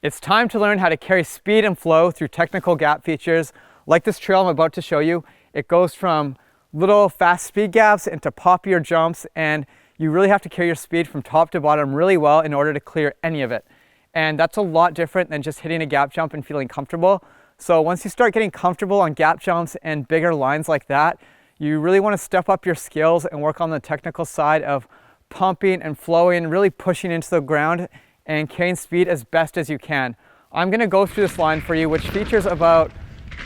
It's time to learn how to carry speed and flow through technical gap features. Like this trail I'm about to show you, it goes from little fast speed gaps into poppier jumps, and you really have to carry your speed from top to bottom really well in order to clear any of it. And that's a lot different than just hitting a gap jump and feeling comfortable. So once you start getting comfortable on gap jumps and bigger lines like that, you really want to step up your skills and work on the technical side of pumping and flowing, really pushing into the ground and carrying speed as best as you can. I'm going to go through this line for you, which features about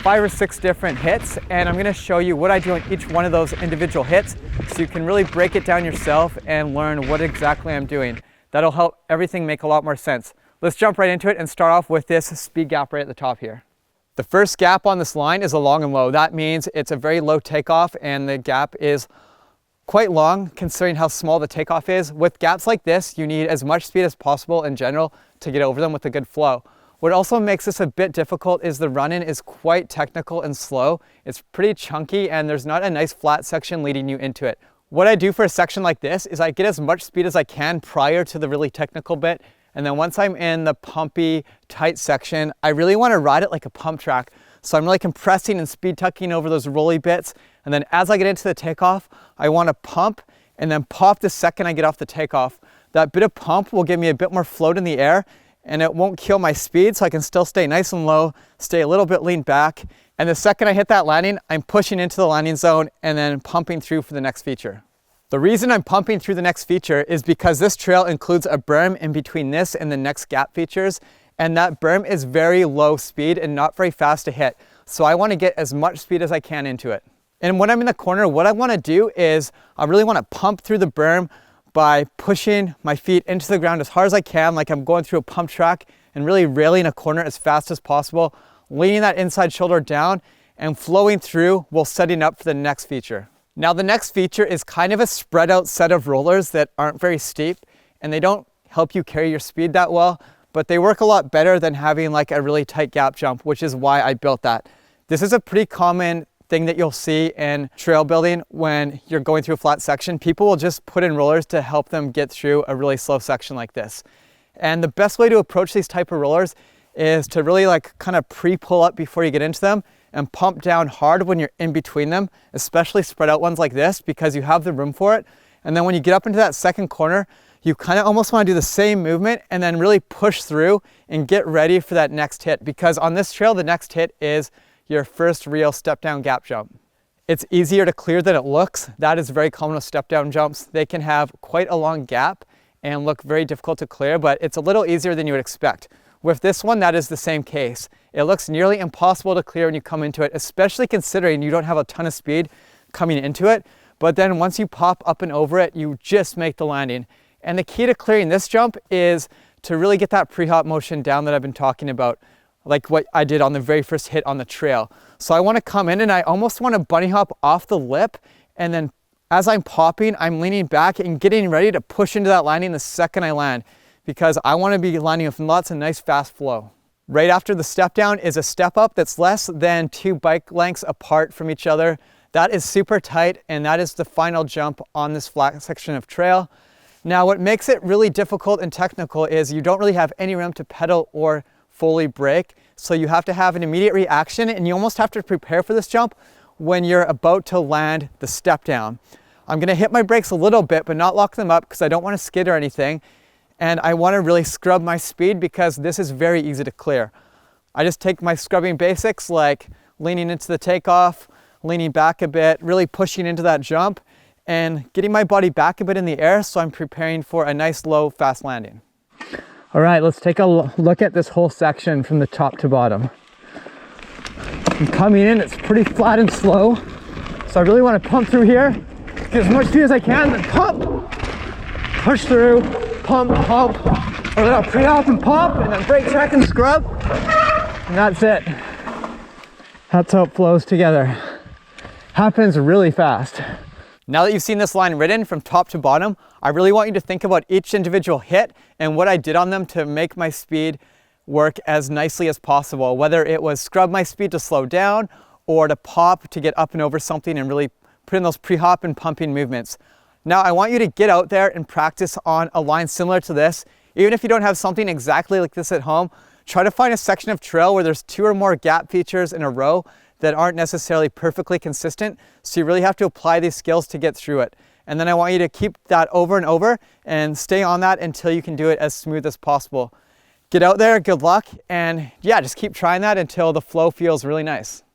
5 or 6 different hits, and I'm going to show you what I do on each one of those individual hits so you can really break it down yourself and learn what exactly I'm doing. That'll help everything make a lot more sense. Let's jump right into it and start off with this speed gap right at the top here. The first gap on this line is a long and low. That means it's a very low takeoff and the gap is quite long considering how small the takeoff is. With gaps like this, you need as much speed as possible in general to get over them with a good flow. What also makes this a bit difficult is the run-in is quite technical and slow. It's pretty chunky and there's not a nice flat section leading you into it. What I do for a section like this is I get as much speed as I can prior to the really technical bit, and then once I'm in the pumpy, tight section, I really want to ride it like a pump track. So I'm really compressing and speed tucking over those rolly bits, and then as I get into the takeoff, I want to pump and then pop the second I get off the takeoff. That bit of pump will give me a bit more float in the air, and it won't kill my speed, so I can still stay nice and low, stay a little bit leaned back. And the second I hit that landing, I'm pushing into the landing zone and then pumping through for the next feature. The reason I'm pumping through the next feature is because this trail includes a berm in between this and the next gap features, and that berm is very low speed and not very fast to hit. So I want to get as much speed as I can into it. And when I'm in the corner, what I want to do is I really want to pump through the berm by pushing my feet into the ground as hard as I can, like I'm going through a pump track, and really railing a corner as fast as possible, leaning that inside shoulder down and flowing through while setting up for the next feature. Now the next feature is kind of a spread out set of rollers that aren't very steep, and they don't help you carry your speed that well, but they work a lot better than having like a really tight gap jump, which is why I built that. This is a pretty common thing that you'll see in trail building when you're going through a flat section. People will just put in rollers to help them get through a really slow section like this. And the best way to approach these type of rollers is to really like kind of pre-pull up before you get into them and pump down hard when you're in between them, especially spread out ones like this, because you have the room for it. And then when you get up into that second corner, you kind of almost want to do the same movement and then really push through and get ready for that next hit, because on this trail, the next hit is your first real step down gap jump. It's easier to clear than it looks. That is very common with step down jumps. They can have quite a long gap and look very difficult to clear, but it's a little easier than you would expect. With this one, that is the same case. It looks nearly impossible to clear when you come into it, especially considering you don't have a ton of speed coming into it. But then once you pop up and over it, you just make the landing. And the key to clearing this jump is to really get that pre-hop motion down that I've been talking about, like what I did on the very first hit on the trail. So I want to come in and I almost want to bunny hop off the lip, and then as I'm popping, I'm leaning back and getting ready to push into that landing the second I land, because I want to be landing with lots of nice fast flow. Right after the step down is a step up that's less than 2 bike lengths apart from each other. That is super tight, and that is the final jump on this flat section of trail. Now what makes it really difficult and technical is you don't really have any room to pedal or fully brake, so you have to have an immediate reaction, and you almost have to prepare for this jump when you're about to land the step down. I'm going to hit my brakes a little bit but not lock them up because I don't want to skid or anything, and I want to really scrub my speed because this is very easy to clear. I just take my scrubbing basics like leaning into the takeoff, leaning back a bit, really pushing into that jump and getting my body back a bit in the air so I'm preparing for a nice low fast landing. All right, let's take a look at this whole section from the top to bottom. I'm coming in, it's pretty flat and slow, so I really want to pump through here, get as much speed as I can, then pump, push through, pump, pump, a little pre-hop and pop, and then brake track and scrub, and that's it. That's how it flows together. Happens really fast. Now that you've seen this line ridden from top to bottom, I really want you to think about each individual hit and what I did on them to make my speed work as nicely as possible, whether it was scrub my speed to slow down or to pop to get up and over something and really put in those pre-hop and pumping movements. Now I want you to get out there and practice on a line similar to this. Even if you don't have something exactly like this at home, try to find a section of trail where there's 2 or more gap features in a row that aren't necessarily perfectly consistent. So you really have to apply these skills to get through it. And then I want you to keep that over and over and stay on that until you can do it as smooth as possible. Get out there, good luck, and yeah, just keep trying that until the flow feels really nice.